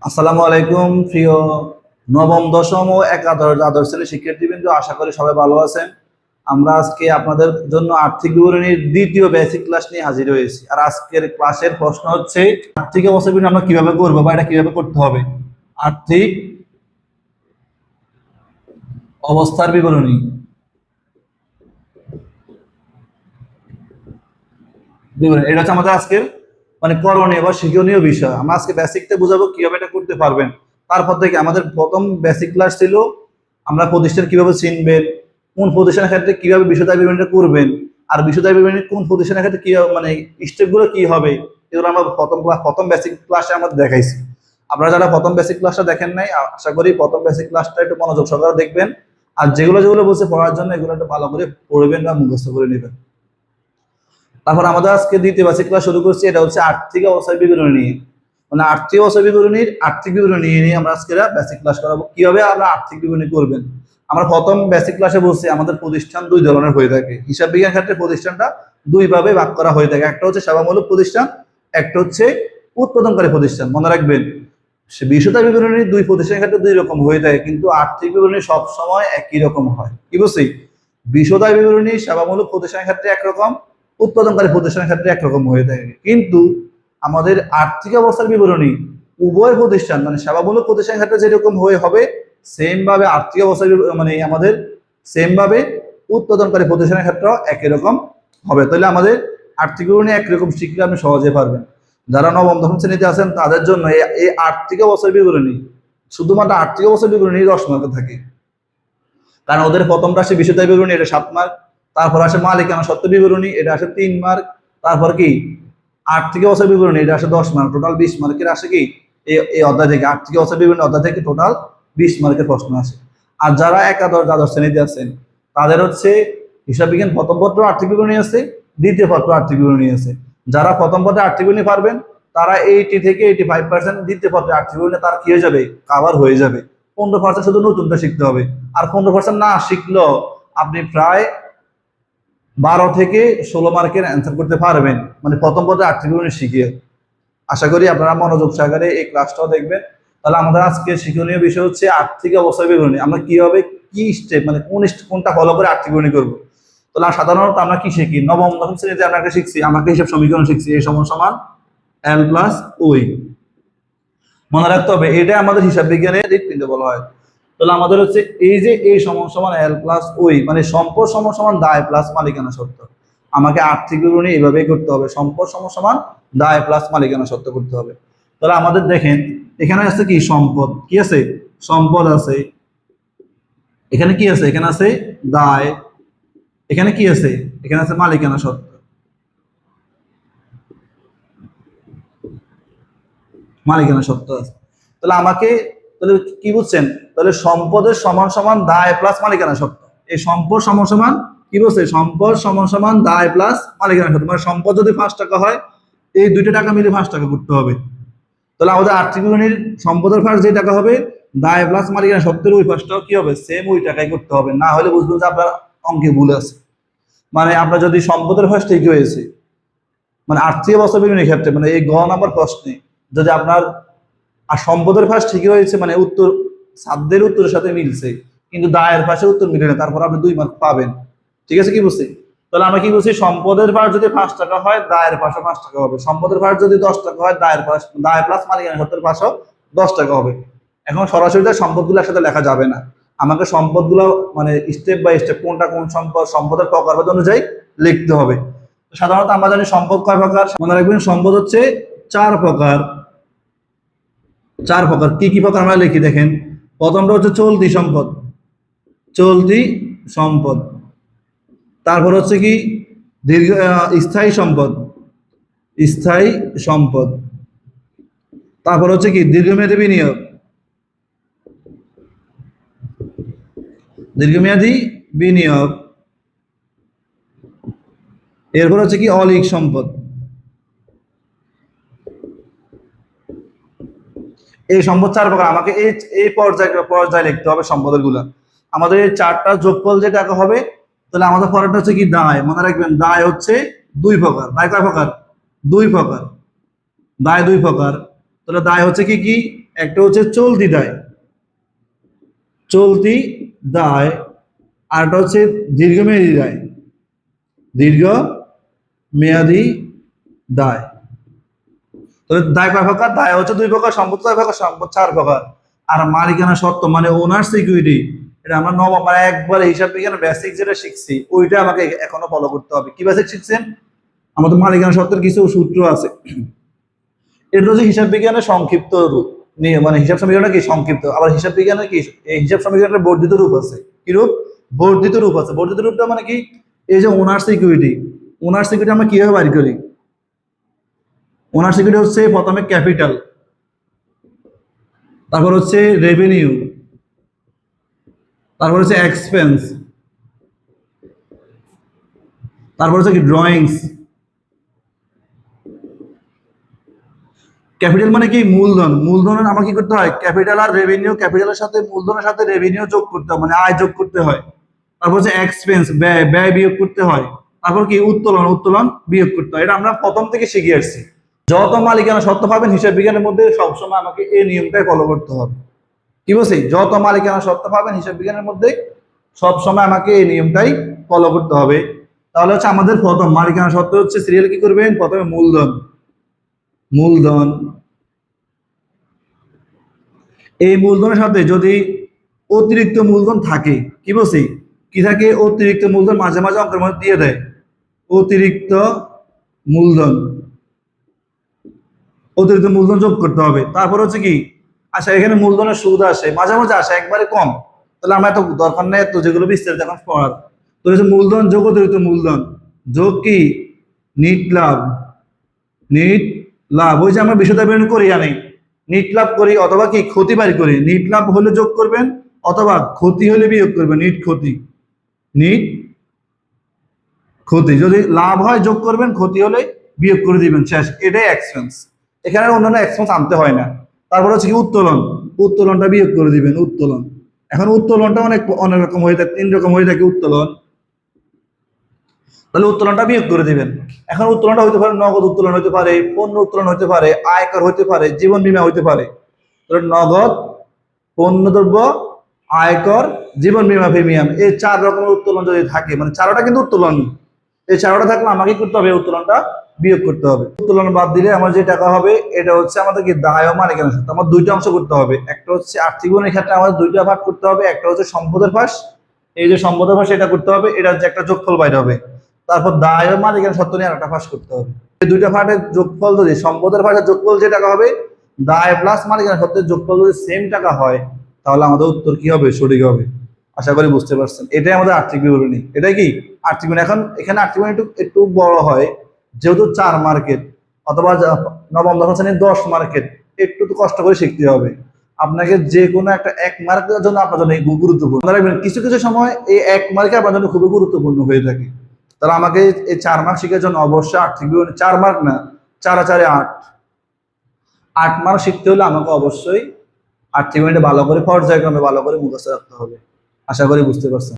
আসসালামু আলাইকুম প্রিয় নবম দশম ও একাদশ দ্বাদশ শ্রেণীর শিক্ষার্থীবৃন্দ, আশা করি সবাই ভালো আছেন। আমরা আজকে আপনাদের জন্য আর্থিক বিবরণীর দ্বিতীয় বেসিক ক্লাস নিয়ে হাজির হয়েছি। আর আজকের ক্লাসের প্রশ্ন হচ্ছে আর্থিক অবস্থা বিবরণী আমরা কিভাবে করবো বা এটা কিভাবে করতে হবে। আর্থিক অবস্থার বিবরণী এটা হচ্ছে আমাদের আজকের করণীয় বা শিক্ষণীয় বিষয়। আমরা আজকে বেসিকটা বুঝাবো কিভাবে এটা করতে পারবেন। তারপর থেকে আমাদের প্রথম বেসিক ক্লাস ছিল আমরা প্রতিষ্ঠান কিভাবে চিনবেন, কোন প্রতিষ্ঠানের ক্ষেত্রে কিভাবে বিশদ বিবরণীটা করবেন, আর বিশদ বিবরণী কোন প্রতিষ্ঠানের ক্ষেত্রে কি স্টেপগুলো কি হবে, এগুলো আমরা প্রথম বেসিক ক্লাসে আমরা দেখাইছি। আপনারা যারা প্রথম বেসিক ক্লাসটা দেখেন নাই, আশা করি প্রথম বেসিক ক্লাসটা একটু মনোযোগ সহকারে দেখবেন। আর যেগুলো যেগুলো বলছে পড়ার জন্য এগুলো একটু ভালো করে পড়বেন বা মুখস্থ করে নেবেন। তারপর আমাদের আজকে দ্বিতীয় বেসিক ক্লাস শুরু করছি, এটা হচ্ছে আর্থিক অবস্থার বিবরণী নিয়ে। আর্থিক অবস্থার আর্থিক বিবরণী নিয়ে আমরা আজকে বেসিক ক্লাস করাবো কিভাবে আমরা আর্থিক বিবরণী করবেন। আমরা প্রথম বেসিক ক্লাসে বলছি আমাদের প্রতিষ্ঠান দুই ধরনের হয়ে থাকে। হিসাব বিজ্ঞান ক্ষেত্রে প্রতিষ্ঠানটা দুই ভাবে ভাগ করা হয়ে থাকে, একটা হচ্ছে সেবামূলক প্রতিষ্ঠান, একটা হচ্ছে উৎপাদনকারী প্রতিষ্ঠান। মনে রাখবেন, বিশদ বিবরণী দুই প্রতিষ্ঠানের ক্ষেত্রে দুই রকম হয়ে থাকে, কিন্তু আর্থিক বিবরণী সব সময় একই রকম হয়। কি বলছি? বিশদ বিবরণী সেবামূলক প্রতিষ্ঠানের ক্ষেত্রে একরকম, উৎপাদনকারী প্রতিষ্ঠানের ক্ষেত্রে একরকম হয়ে থাকে। কিন্তু আমাদের আর্থিক অবস্থার বিবরণী উভয় প্রতিষ্ঠান সেবামূলক প্রতিষ্ঠানের ক্ষেত্রে যেরকম হয়ে হবে, সেম ভাবে আর্থিক অবস্থার আমাদের সেম ভাবে উৎপাদনকারী প্রতিষ্ঠানের ক্ষেত্রে একই রকম হবে। তাহলে আমাদের আর্থিক বিবরণী একরকম শিখলে আপনি সহজে পারবেন। যারা নবম দশম শ্রেণীতে আছেন তাদের জন্য এই আর্থিক অবস্থার বিবরণী, শুধুমাত্র আর্থিক অবস্থার বিবরণী 10 মার্কে থাকে। কারণ ওদের প্রথমটা আসে বিশদ বিবরণী, এটা 7 মার্ক। তারপর আসে মালিকানা সত্ত্ব বিবরণী, এটা আসে 3 মার্ক। তারপর কি আর্থিক অবস্থার বিবরণী, এটা আসে 10 মার্ক। টোটাল 20 মার্কের আসে কি এই অধ্যায় থেকে, আর্থিক অবস্থার বিবরণী অধ্যায় থেকে টোটাল 20 মার্কের প্রশ্ন আসে। আর যারা একাদশ দ্বাদশ শ্রেণীতে আছেন তাদের হচ্ছে হিসাব বিজ্ঞান প্রথম পত্র আর্থিক বিবরণী আছে, দ্বিতীয় পত্র আর্থিক বিবরণী আছে। যারা প্রথম পত্রে আর্থিক বিবরণী পারবেন তারা 80 থেকে 85% দ্বিতীয় পত্রে আর্থিক বিবরণী তার কি হয়ে যাবে, কাভার হয়ে যাবে। 15% শুধু নতুনটা শিখতে হবে। আর 15% না শিখলেও আপনি প্রায় 12 থেকে 16 মার্কের অ্যান্সার করতে পারবেন, প্রথম পর্যায়ে আর্থিক বিবরণী শিখিয়ে। আশা করি আপনারা মনোযোগ সহকারে এই ক্লাসটাও দেখবেন। তাহলে আমাদের আজকে শিক্ষণীয় বিষয় হচ্ছে আর্থিক অবস্থার বিবরণী। আমরা কিভাবে কি স্টেপ কোনটা ফলো করে আর্থিক বিবরণী করবো। তাহলে সাধারণত আমরা কি শিখি, নবম দশম শ্রেণীতে আমরা শিখছি, আমাকে হিসাব সমীকরণ শিখছি, এ সমান সমান এল প্লাস ওই। মনে রাখতে হবে এটা আমাদের হিসাব বিজ্ঞানের হৃৎপিণ্ড বলা হয়। তাহলে আমাদের হচ্ছে এই যে এই সমান সমান এল প্লাস ওই, সম্পদ সমান সমান দায় প্লাস মালিকানা সত্ত্ব। আমাকে আর্থিক বিবরণী এইভাবেই করতে হবে, সম্পদ সমান সমান দায় প্লাস মালিকানা সত্ত্ব করতে হবে। তাহলে আমাদের দেখেন এখানে আছে কি সম্পদ, কি আছে সম্পদ আছে, এখানে কি আছে, এখানে আছে দায়, এখানে কি আছে, এখানে আছে মালিকানা সত্ত্ব। মালিকানা সত্ত্ব আছে। তাহলে আমাকে তাহলে কি বুঝছেন, তাহলে সম্পদের সমান সমান দায় প্লাস মালিকানা সত্ত্ব। এই সম্পদ সমান সমান কি বলছে, সম্পদ সমান সমান দায় প্লাস মালিকানা সত্ত্ব। সম্পদ যদি 5 টাকা হয়, এই দুইটা টাকা মিলে 5 টাকা করতে হবে। তাহলে আমাদের আর্থিক বিবরণীর সম্পদের ফার্স্ট যে টাকা হবে, দায় প্লাস মালিকানা সত্ত্বের ওই ফার্স্টটাও কি হবে, সেম ওই টাকাই করতে হবে। না হলে বুঝবেন যে আপনার অঙ্কে ভুল আছে। আপনার যদি সম্পদের ফার্স্ট ঠিক হয়েছে, আর্থিক অবস্থা বিবরণীর ক্ষেত্রে এই গ নাম্বার প্রশ্নে যদি আপনার আর সম্পদের ফার্স্ট ঠিকই হয়েছে, উত্তর সাধ্যের উত্তরের সাথে মিলছে, কিন্তু দায়ের পাশে উত্তর মিলে না, তারপর আপনি 2 মার্ক পাবেন। ঠিক আছে? কি বুঝছি? তাহলে আমরা কি বলছি, সম্পদের ফার্স্ট যদি 5 টাকা হয়, দায়ের পাশে 5 টাকা হবে। সম্পদের ফার্স্ট যদি 10 টাকা হয়, দায় প্লাস মালিকানা সত্ত্বের পাশেও 10 টাকা হবে। এখন সরাসরি সম্পদগুলো একসাথে লেখা যাবে না, আমাকে সম্পদগুলো স্টেপ বাই স্টেপ কোনটা কোন সম্পদ, সম্পদের প্রকারভেদ অনুযায়ী লিখতে হবে। সাধারণত আমরা জানি সম্পদ কয় প্রকার। মনে রাখবেন সম্পদ হচ্ছে 4 প্রকার। 4 প্রকার। কি কি প্রকার আমরা লিখি দেখেন। প্রথমটা হচ্ছে চলতি সম্পদ, চলতি সম্পদ। তারপর হচ্ছে কি স্থায়ী সম্পদ, স্থায়ী সম্পদ। তারপর হচ্ছে কি দীর্ঘমেয়াদী বিনিয়োগ, দীর্ঘমেয়াদী বিনিয়োগ। এরপর হচ্ছে কি অলিক সম্পদ। এই সম্পদ 4 প্রকার। আমাকে এই পর্যায়ে লিখতে হবে সম্পদের গুলা। আমাদের এই 4টা যোগফল যে টাকা হবে, তাহলে আমাদের পরেরটা হচ্ছে কি দায়। মনে রাখবেন দায় হচ্ছে 2 প্রকার। দায় কয় প্রকার? 2 প্রকার। দায় 2 প্রকার। তাহলে দায় হচ্ছে কি কি একটা হচ্ছে চলতি দায়, চলতি দায়, আরটা হচ্ছে দীর্ঘমেয়াদী দায়, দীর্ঘ মেয়াদী দায়। তাহলে দায় কয় প্রকার? দায় হচ্ছে দুই প্রকার, সম্পদ কয় প্রকার? সম্পদ চার প্রকার। আর মালিকানা সত্ত্ব মানে ওনার সিকিউরিটি, এটা আমরা নবম মানে একবারে হিসাব বিজ্ঞানের বেসিক যেটা শিখছি ওইটা আমাকে এখনো ফলো করতে হবে। কি বেসিক শিখছেন? আমাদের মালিকানা সত্ত্বের কিছু সূত্র আছে, এটা হচ্ছে হিসাব বিজ্ঞানের সংক্ষিপ্ত রূপ নিয়ে, মানে হিসাব সমীকরণটা কি সংক্ষিপ্ত, আবার হিসাব বিজ্ঞানের কি এই হিসাব সমীকরণের বর্ধিত রূপ আছে। কি রূপ? বর্ধিত রূপ আছে। বর্ধিত রূপটা মানে কি? এই যে ওনার সিকিউরিটি, ওনার সিকিউরিটি আমরা কিভাবে বাড়ি করি? ওনার সিকিউরিটি হচ্ছে প্রথমে ক্যাপিটাল, তারপর হচ্ছে রেভিনিউ, তারপর হচ্ছে এক্সপেন্স, তারপর হচ্ছে কি ড্রয়িংস। ক্যাপিটাল মানে কি? মূলধন। মূলধনের আমার কি করতে হয়? ক্যাপিটাল আর রেভিনিউ, ক্যাপিটালের সাথে মূলধনের সাথে রেভিনিউ যোগ করতে হয়, মানে আয় যোগ করতে হয়। তারপর হচ্ছে এক্সপেন্স, ব্যয়, ব্যয় বিয়োগ করতে হয়। তারপর কি? উত্তোলন, উত্তোলন বিয়োগ করতে হয়। এটা আমরা প্রথম থেকে শিখে আসছি। যত মালিকানা সত্ত্ব পাবেন হিসাব বিজ্ঞানের মধ্যে সবসময় আমাকে এই নিয়মটাই ফলো করতে হবে। কি বলছি? যত মালিকানা সত্ত্ব পাবেন হিসাব বিজ্ঞানের মধ্যে সবসময় আমাকে এই নিয়মটাই ফলো করতে হবে। তাহলে হচ্ছে আমাদের প্রথম মালিকানা সত্ত্ব হচ্ছে সিরিয়াল কি করবেন? প্রথমে মূলধন, মূলধন। এই মূলধনের সাথে যদি অতিরিক্ত মূলধন থাকে, কি বলছি? কি থাকে? অতিরিক্ত মূলধন মাঝে মাঝে অঙ্কের মধ্যে দিয়ে দেয়, অতিরিক্ত মূলধন, অতিরিক্ত মূলধন যোগ করতে হবে। তারপর হচ্ছে কি? আচ্ছা, এখানে মূলধনের সুদ আসে, মাঝে মাঝে আসে, একবারে কম, তাহলে আমরা এত দরকার নেই এত যেগুলো বিস্তারিত এখন পড়ার। তো হচ্ছে মূলধন যোগ অতিরিক্ত মূলধন যোগ কি? নিট লাভ, নিট লাভ। ওই যে আমরা বিশদা বের করি আনি, নিট লাভ করি অথবা কি ক্ষতি বাড়ি করি। নিট লাভ হলে যোগ করবেন অথবা ক্ষতি হলে বিয়োগ করবেন। নিট ক্ষতি, নিট ক্ষতি। যদি লাভ হয় যোগ করবেন, ক্ষতি হলে বিয়োগ করে দিবেন, শেষ। এটাই এক্সপেন্স। এখানে অন্যান্য এক্সপেন্স আনতে হয় না। তারপর হচ্ছে কি? উত্তোলন, উত্তোলনটা বিয়োগ করে দিবেন, উত্তোলন। এখন উত্তোলনটা অনেক অনেক রকম হয়ে থাকে, তিন রকম হয়ে থাকে উত্তোলন। তাহলে উত্তোলনটা বিয়োগ করে দিবেন। এখন উত্তোলনটা হতে পারে নগদ উত্তোলন, হতে পারে পণ্য উত্তোলন, হতে পারে আয়কর, হতে পারে জীবন বীমা, হতে পারে। তাহলে নগদ, পণ্যদ্রব্য, আয়কর, জীবন বীমা প্রিমিয়াম, এই চার রকমের উত্তোলন যদি থাকে, মানে চারোটা কিন্তু উত্তোলন, এই চারোটা থাকলে আমাকে করতে হবে উত্তোলনটা বিয়োগ করতে হবে। উত্তোলন বাদ দিলে আমার যে টাকা হবে এটা হচ্ছে আমাদের কি? দায় ও মালিকানা সত্ত্ব। আমার দুইটা অংশ করতে হবে। একটা হচ্ছে আর্থিক বিবরণীর ক্ষেত্রে আমাদের দুইটা ভাগ করতে হবে। একটা হচ্ছে সম্পদের ভাস, এই যে সম্পদের ভাস এটা করতে হবে, এটা হচ্ছে একটা যোগফল বাইরে হবে। তারপর দায় ও মালিকানা সত্ত্ব নিয়ে আরেকটা ভাস করতে হবে। এই দুইটা ভাগের যোগফল যদি সম্পদের ভাগের যোগফল যে টাকা হবে, দায় প্লাস মালিকানা সত্ত্বের যোগফল যদি সেম টাকা হয়, তাহলে আমাদের উত্তর কি হবে? সঠিক হবে। আশা করি বুঝতে পারছেন। এটাই আমাদের আর্থিক বিবরণী। এটাই কি? আর্থিক বিবরণী। এখন এখানে আর্থিক বিবরণী একটু একটু বড় হয়, যেহেতু 4 মার্কেট অথবা নবম দশম শ্রেণীর 10 মার্কেট, একটু তো কষ্ট করে শিখতে হবে আপনাকে। যে কোনো একটা 1 মার্কের জন্য আপনার জন্য গুরুত্বপূর্ণ। কিছু কিছু সময় এই 1 মার্কে আপনার জন্য খুবই গুরুত্বপূর্ণ হয়ে থাকে। তাহলে আমাকে এই 4 মার্ক শিখার জন্য অবশ্যই আর্থিক বিবরণী, 4 মার্ক না, 4 আর 4 8, 8 মার্ক শিখতে হলে আমাকে অবশ্যই আর্থিক বিবরণীটা ভালো করে পর্যায়ক্রমে ভালো করে মুখস্থ রাখতে হবে। আশা করি বুঝতে পারছেন।